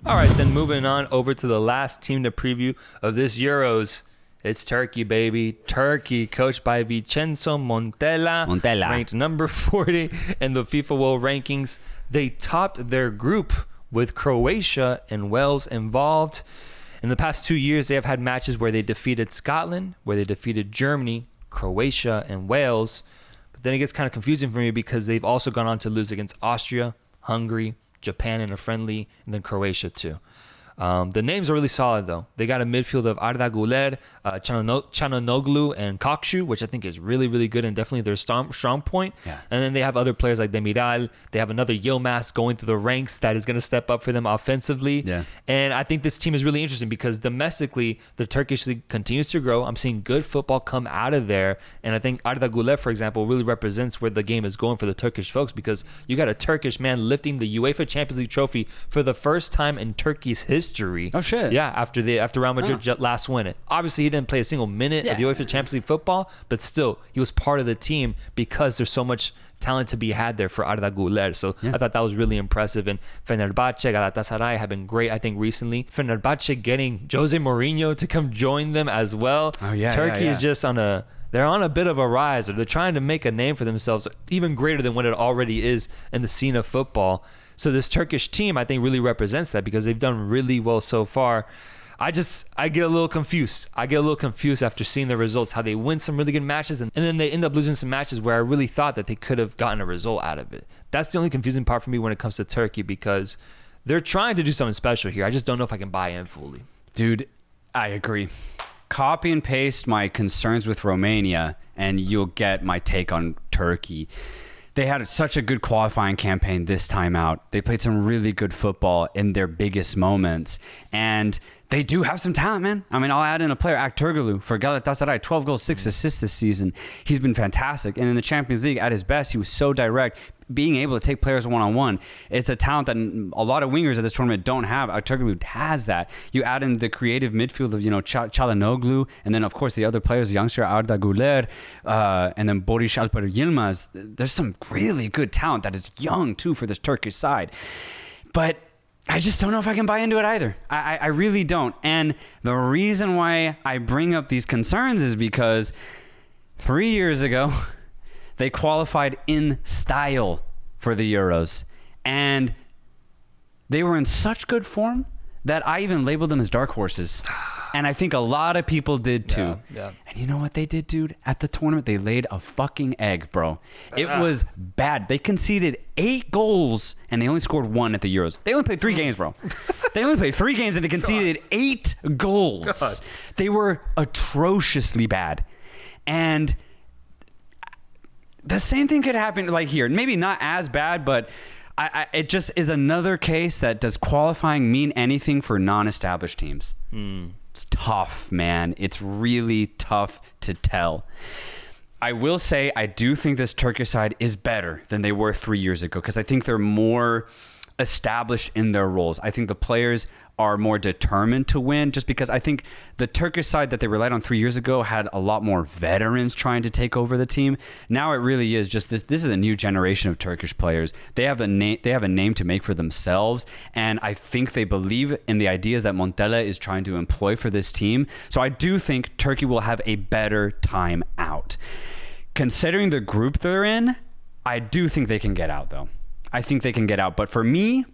All right, then moving on over to the last team to preview of this Euros. It's Turkey, baby. Turkey, coached by Vincenzo Montella. Ranked number 40 in the FIFA World Rankings. They topped their group with Croatia and Wales involved. In the past 2 years, they have had matches where they defeated Scotland, where they defeated Germany, Croatia, and Wales. But then it gets kind of confusing for me because they've also gone on to lose against Austria, Hungary, Japan in a friendly, and then Croatia too. The names are really solid, though. They got a midfield of Arda Güler, Çalhanoğlu, and Kokshu, which I think is really, really good and definitely their strong point. Yeah. And then they have other players like Demiral. They have another Yilmaz going through the ranks that is going to step up for them offensively. Yeah. And I think this team is really interesting because domestically, the Turkish league continues to grow. I'm seeing good football come out of there. And I think Arda Güler, for example, really represents where the game is going for the Turkish folks because you got a Turkish man lifting the UEFA Champions League trophy for the first time in Turkey's history. Oh shit! Yeah, after Real Madrid last won it. Obviously, he didn't play a single minute of the UEFA Champions League football, but still, he was part of the team because there's so much talent to be had there for Arda Güler. So I thought that was really impressive. And Fenerbahce, Galatasaray have been great, I think, recently. Fenerbahce getting Jose Mourinho to come join them as well. Oh yeah, Turkey is just they're on a bit of a rise, or they're trying to make a name for themselves, even greater than what it already is in the scene of football. So this Turkish team, I think, really represents that because they've done really well so far. I get a little confused. I get a little confused after seeing the results, how they win some really good matches, and then they end up losing some matches where I really thought that they could have gotten a result out of it. That's the only confusing part for me when it comes to Turkey because they're trying to do something special here. I just don't know if I can buy in fully. Dude, I agree. Copy and paste my concerns with Romania, and you'll get my take on Turkey. They had such a good qualifying campaign this time out. They played some really good football in their biggest moments. And they do have some talent, man. I mean, I'll add in a player, Aktürkoğlu, for Galatasaray. 12 goals, 6 assists this season. He's been fantastic. And in the Champions League, at his best, he was so direct, being able to take players one-on-one. It's a talent that a lot of wingers at this tournament don't have. Aktürkoğlu has that. You add in the creative midfield of, Çalhanoğlu, and then, of course, the other players, the youngster Arda Güler, and then Boris Alper Yilmaz. There's some really good talent that is young, too, for this Turkish side. But I just don't know if I can buy into it either. I really don't. And the reason why I bring up these concerns is because 3 years ago, they qualified in style for the Euros. And they were in such good form that I even labeled them as dark horses. And I think a lot of people did too. Yeah. And you know what they did, dude? At the tournament, they laid a fucking egg, bro. It was bad. They conceded 8 goals and they only scored 1 at the Euros. They only played 3 games, bro. They only played 3 games and they conceded 8 goals. God. They were atrociously bad. And the same thing could happen like here. Maybe not as bad, but it just is another case that does qualifying mean anything for non-established teams? It's tough, man. It's really tough to tell. I will say I do think this Turkish side is better than they were 3 years ago because I think they're more established in their roles. I think the players are more determined to win just because I think the Turkish side that they relied on 3 years ago had a lot more veterans trying to take over the team. Now it really is just this is a new generation of Turkish players. They have a name to make for themselves, and I think they believe in the ideas that Montella is trying to employ for this team. So I do think Turkey will have a better time out. Considering the group they're in, I do think they can get out though. I think they can get out. But for me,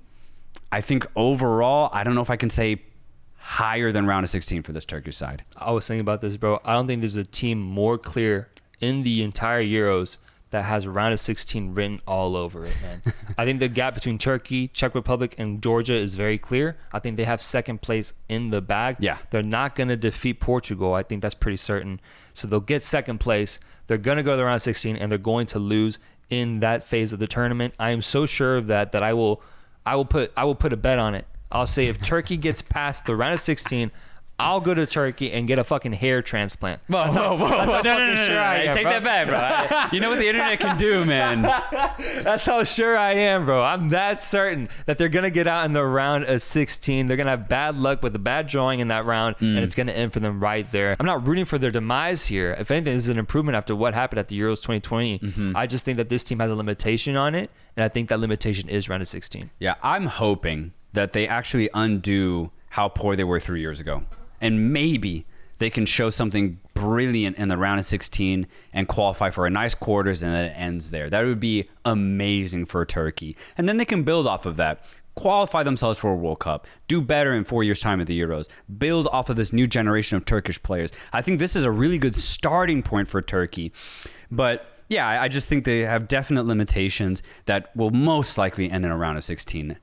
I think overall, I don't know if I can say higher than round of 16 for this Turkish side. I was thinking about this, bro. I don't think there's a team more clear in the entire Euros that has round of 16 written all over it, man. I think the gap between Turkey, Czech Republic, and Georgia is very clear. I think they have second place in the bag. Yeah. They're not going to defeat Portugal. I think that's pretty certain. So they'll get second place. They're going to go to the round of 16, and they're going to lose in that phase of the tournament. I am so sure of that I will put a bet on it. I'll say if Turkey gets past the round of 16, I'll go to Turkey and get a fucking hair transplant. Whoa. No, take that back, bro. You know what the internet can do, man. That's how sure I am, bro. I'm that certain that they're going to get out in the round of 16. They're going to have bad luck with a bad drawing in that round, and it's going to end for them right there. I'm not rooting for their demise here. If anything, this is an improvement after what happened at the Euros 2020. I just think that this team has a limitation on it, and I think that limitation is round of 16. Yeah, I'm hoping that they actually undo how poor they were 3 years ago. And maybe they can show something brilliant in the round of 16 and qualify for a nice quarters, and then it ends there. That would be amazing for Turkey. And then they can build off of that. Qualify themselves for a World Cup, do better in 4 years' time at the Euros, build off of this new generation of Turkish players. I think this is a really good starting point for Turkey. But yeah, I just think they have definite limitations that will most likely end in a round of 16.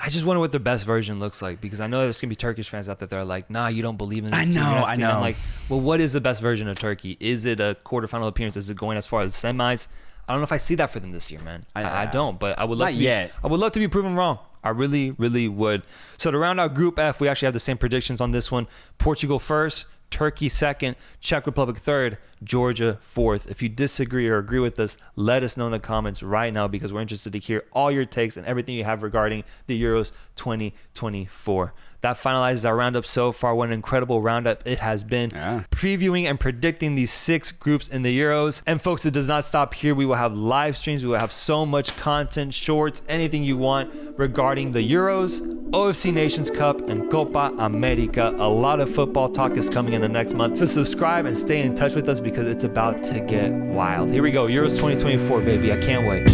I just wonder what their best version looks like, because I know there's going to be Turkish fans out there that are like, nah, you don't believe in this team. I know. I'm like, well, what is the best version of Turkey? Is it a quarterfinal appearance? Is it going as far as semis? I don't know if I see that for them this year, man. I don't, but I would love I would love to be proven wrong. I really, really would. So to round out Group F, we actually have the same predictions on this one. Portugal first, Turkey second, Czech Republic third, Georgia fourth. If you disagree or agree with us, let us know in the comments right now, because we're interested to hear all your takes and everything you have regarding the Euros 2024. That finalizes our roundup so far. What an incredible roundup it has been. Previewing and predicting these 6 groups in the Euros. And folks, it does not stop here. We will have live streams. We will have so much content, shorts, anything you want regarding the Euros, OFC Nations Cup, and Copa America. A lot of football talk is coming in the next month. So subscribe and stay in touch with us, because it's about to get wild. Here we go. Euros 2024, baby. I can't wait.